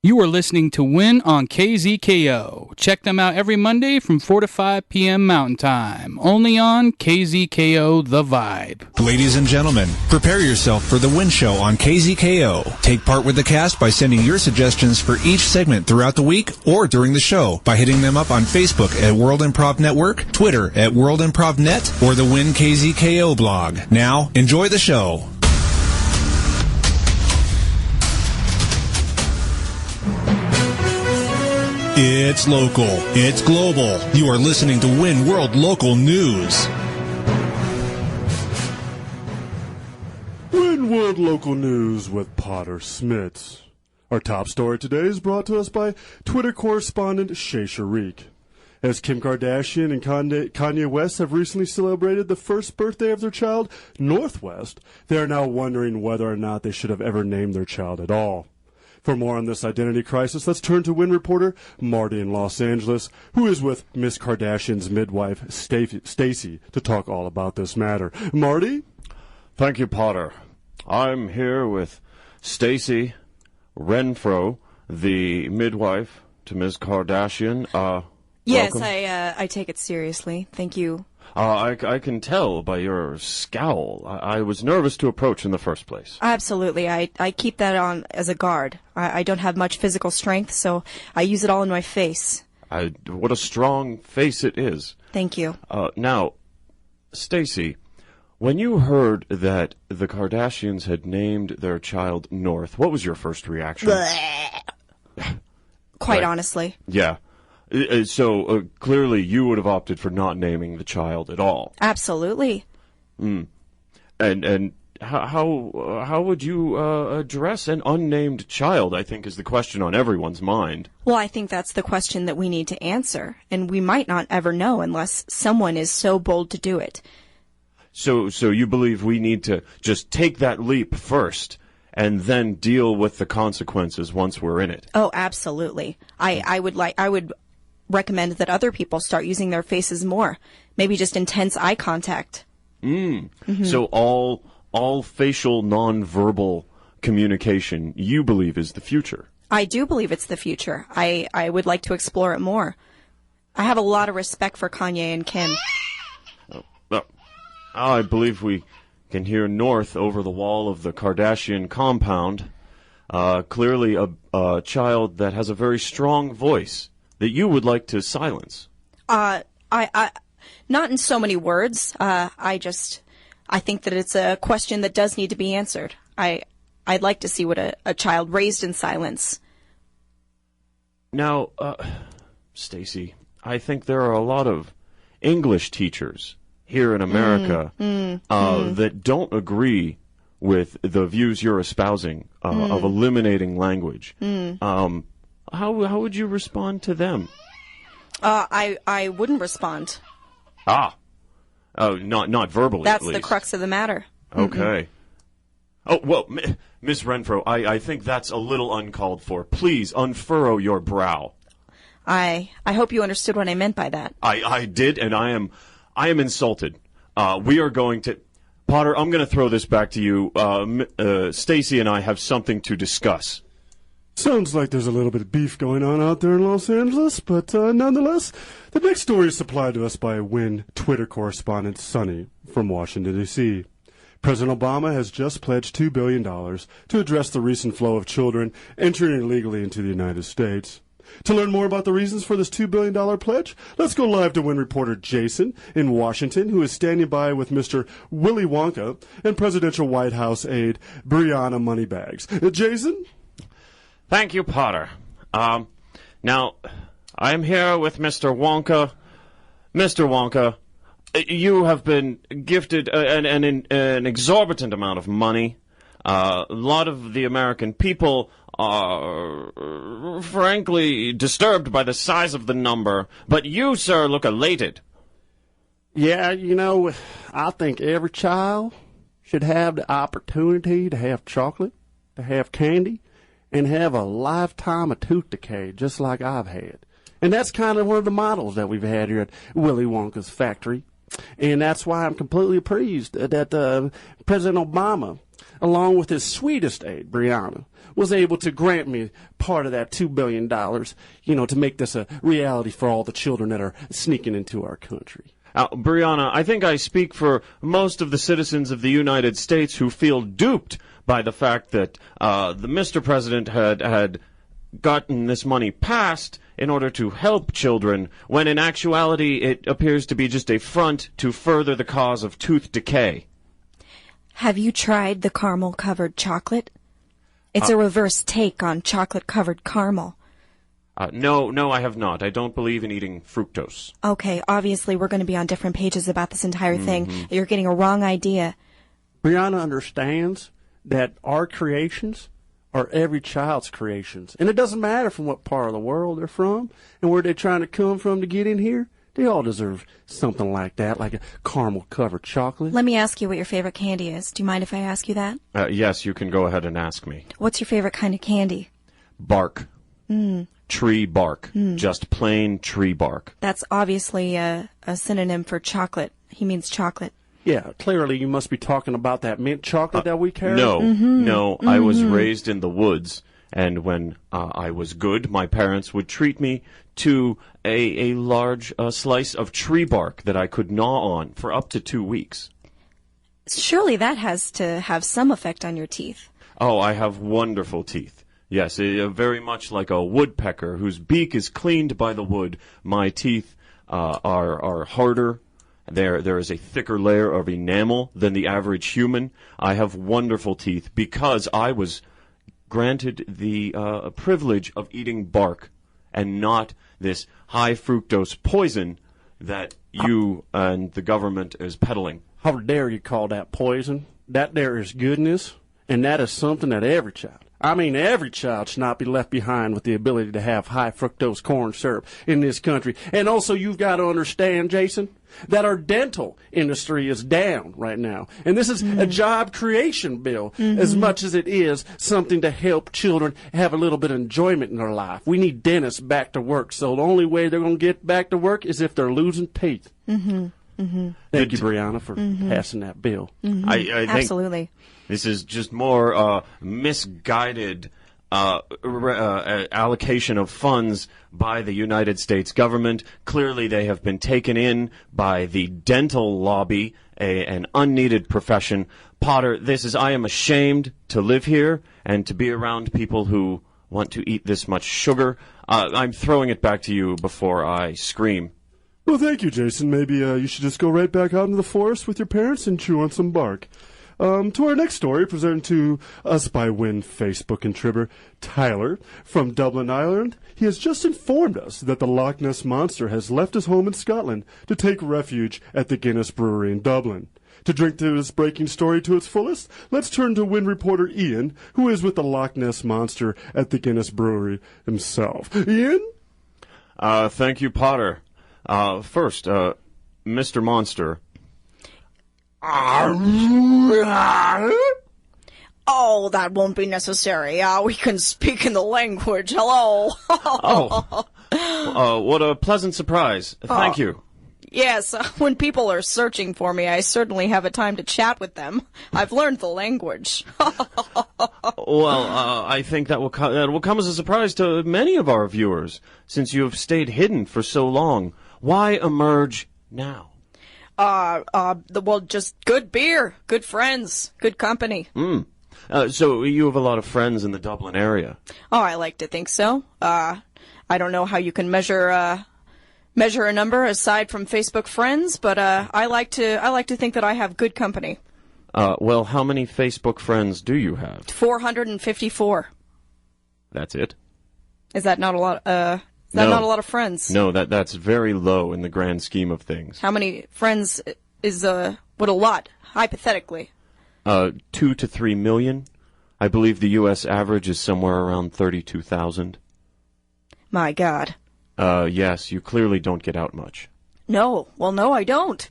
You are listening to Win on KZKO. Check them out every Monday from 4 to 5 p.m. Mountain Time. Only on KZKO The Vibe. Ladies and gentlemen, prepare yourself for the Win Show on KZKO. Take part with the cast by sending your suggestions for each segment throughout the week or during the show by hitting them up on Facebook at World Improv Network, Twitter at World Improv Net, or the Win KZKO blog. Now, enjoy the show. It's local. It's global. You are listening to Win World Local News. Win World Local News with Potter Smittss. Our top story today is brought to us by Twitter correspondent Shay Sharik. As Kim Kardashian and Kanye West have recently celebrated the first birthday of their child, Northwest, they are now wondering whether or not they should have ever named their child at all. For more on this identity crisis, let's turn to Win reporter Marty in Los Angeles, who is with Miss Kardashian's midwife, Stacey, to talk all about this matter. Marty? Thank you, Potter. I'm here with Stacey Renfro, the midwife to Ms. Kardashian. Yes, welcome. I take it seriously. Thank you. I can tell by your scowl. I was nervous to approach in the first place. Absolutely. I keep that on as a guard. I don't have much physical strength, so I use it all in my face. What a strong face it is. Thank you. Now, Stacey, when you heard that the Kardashians had named their child North, what was your first reaction? Quite honestly. Yeah. So clearly you would have opted for not naming the child at all. Absolutely. And how would you address an unnamed child, I think, is the question on everyone's mind. Well, I think that's the question that we need to answer, and we might not ever know unless someone is so bold to do it. So you believe we need to just take that leap first and then deal with the consequences once we're in it? Oh, absolutely. I would recommend that other people start using their faces more. Maybe just intense eye contact. Mm-hmm. So all facial nonverbal communication you believe is the future? I do believe it's the future. I would like to explore it more. I have a lot of respect for Kanye and Kim. I believe we can hear North over the wall of the Kardashian compound. Clearly a child that has a very strong voice that you would like to silence. I not in so many words. I think that it's a question that does need to be answered. I'd like to see what a child raised in silence. Now, Stacey, I think there are a lot of English teachers here in America that don't agree with the views you're espousing of eliminating language. How would you respond to them? I wouldn't respond. Not verbally. That's at least. the crux of the matter. Okay. Oh well, Miss Renfro, I think that's a little uncalled for. Please unfurrow your brow. I hope you understood what I meant by that. I did, and I am insulted. We are going to. Potter, I'm going to throw this back to you. Stacey and I have something to discuss. Sounds like there's a little bit of beef going on out there in Los Angeles, but nonetheless, the next story is supplied to us by Win Twitter correspondent Sonny from Washington, D.C. President Obama has just pledged $2 billion to address the recent flow of children entering illegally into the United States. To learn more about the reasons for this $2 billion pledge, let's go live to Win reporter Jason in Washington, who is standing by with Mr. Willy Wonka and presidential White House aide Brianna Moneybags. Jason? Thank you, Potter. Now, I'm here with Mr. Wonka. Mr. Wonka, you have been gifted an exorbitant amount of money. A lot of the American people are, frankly, disturbed by the size of the number. But you, sir, look elated. Yeah, I think every child should have the opportunity to have chocolate, to have candy, and have a lifetime of tooth decay, just like I've had. And that's kind of one of the models that we've had here at Willy Wonka's factory. And that's why I'm completely pleased that President Obama along with his sweetest aide, Brianna, was able to grant me part of that $2 billion, to make this a reality for all the children that are sneaking into our country. Brianna, I think I speak for most of the citizens of the United States who feel duped by the fact that the Mr. President had gotten this money passed in order to help children, when in actuality it appears to be just a front to further the cause of tooth decay. Have you tried the caramel-covered chocolate? It's a reverse take on chocolate-covered caramel. No, I have not. I don't believe in eating fructose. Okay, obviously we're going to be on different pages about this entire thing. You're getting a wrong idea. Brianna understands that our creations are every child's creations. And it doesn't matter from what part of the world they're from and where they're trying to come from to get in here. They all deserve something like that, like a caramel-covered chocolate. Let me ask you what your favorite candy is. Do you mind if I ask you that? Yes, you can go ahead and ask me. What's your favorite kind of candy? Bark. Tree bark. Just plain tree bark. That's obviously a synonym for chocolate. He means chocolate. Yeah, clearly you must be talking about that mint chocolate that we carry. No, I was raised in the woods, and when I was good, my parents would treat me to a large slice of tree bark that I could gnaw on for up to 2 weeks. Surely that has to have some effect on your teeth. Oh, I have wonderful teeth. Yes, very much like a woodpecker whose beak is cleaned by the wood. My teeth are harder. There is a thicker layer of enamel than the average human. I have wonderful teeth because I was granted the privilege of eating bark and not this high fructose poison that you and the government is peddling. How dare you call that poison? That there is goodness, and that is something that every child should not be left behind with the ability to have high fructose corn syrup in this country. And also, you've got to understand, Jason, that our dental industry is down right now. And this is a job creation bill as much as it is something to help children have a little bit of enjoyment in their life. We need dentists back to work, so the only way they're going to get back to work is if they're losing teeth. Thank you, Brianna, for passing that bill. I think Absolutely. This is just more misguided allocation of funds by the United States government. Clearly, they have been taken in by the dental lobby, an unneeded profession. Potter, I am ashamed to live here and to be around people who want to eat this much sugar. I'm throwing it back to you before I scream. Well, thank you, Jason. Maybe you should just go right back out into the forest with your parents and chew on some bark. To our next story, presented to us by Win Facebook contributor Tyler from Dublin, Ireland. He has just informed us that the Loch Ness Monster has left his home in Scotland to take refuge at the Guinness Brewery in Dublin. To drink this breaking story to its fullest, let's turn to Win reporter Ian, who is with the Loch Ness Monster at the Guinness Brewery himself. Ian? Thank you, Potter. First, Mr. Monster. Oh, that won't be necessary. We can speak in the language. Hello. What a pleasant surprise. Thank you. Yes, when people are searching for me, I certainly have a time to chat with them. I've learned the language. Well, I think that will come as a surprise to many of our viewers, since you have stayed hidden for so long. Why emerge now? Well, just good beer, good friends, good company. So you have a lot of friends in the Dublin area. Oh, I like to think so. I don't know how you can measure a number aside from Facebook friends, but I like to think that I have good company. Well, how many Facebook friends do you have? 454. That's it? Is that not a lot? Not a lot of friends? No, that's very low in the grand scheme of things. How many friends is what a lot, hypothetically? 2 to 3 million. I believe the U.S. average is somewhere around 32,000. My God. Yes, you clearly don't get out much. No, I don't.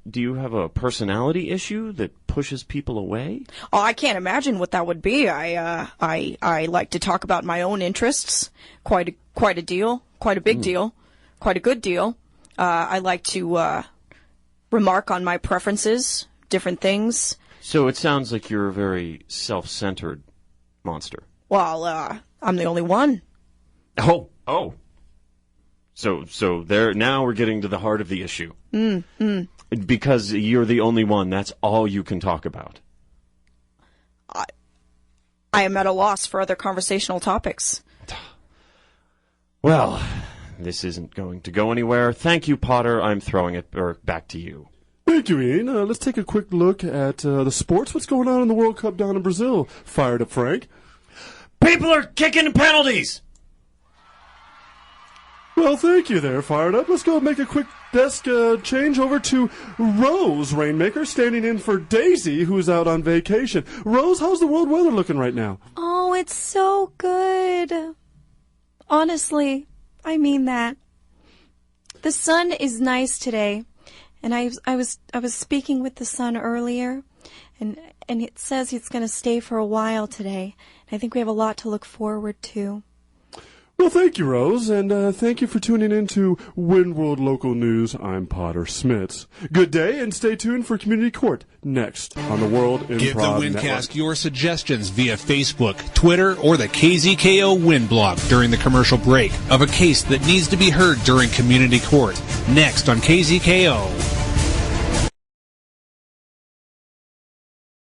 Do you have a personality issue that pushes people away? Oh, I can't imagine what that would be. I like to talk about my own interests. Quite a deal. Quite a big deal. Quite a good deal. I like to remark on my preferences, different things. So it sounds like you're a very self-centered monster. Well, I'm the only one. Oh. So there. Now we're getting to the heart of the issue. Because you're the only one, that's all you can talk about. I am at a loss for other conversational topics. Well, this isn't going to go anywhere. Thank you, Potter. I'm throwing it back to you. Thank you, Ian. Let's take a quick look at the sports. What's going on in the World Cup down in Brazil? Fired up, Frank. People are kicking penalties! Well, thank you there, Fired Up. Let's go make a quick desk change over to Rose Rainmaker, standing in for Daisy, who's out on vacation. Rose, how's the world weather looking right now? Oh, it's so good. Honestly, I mean that. The sun is nice today, and I was speaking with the sun earlier, and it says it's going to stay for a while today. And I think we have a lot to look forward to. Well, thank you, Rose, and thank you for tuning in to Wind World Local News. I'm Potter Smittss. Good day, and stay tuned for Community Court next on the World Improv Give the Windcast Network. your suggestions via Facebook, Twitter, or the KZKO Wind blog during the commercial break of a case that needs to be heard during Community Court. Next on KZKO.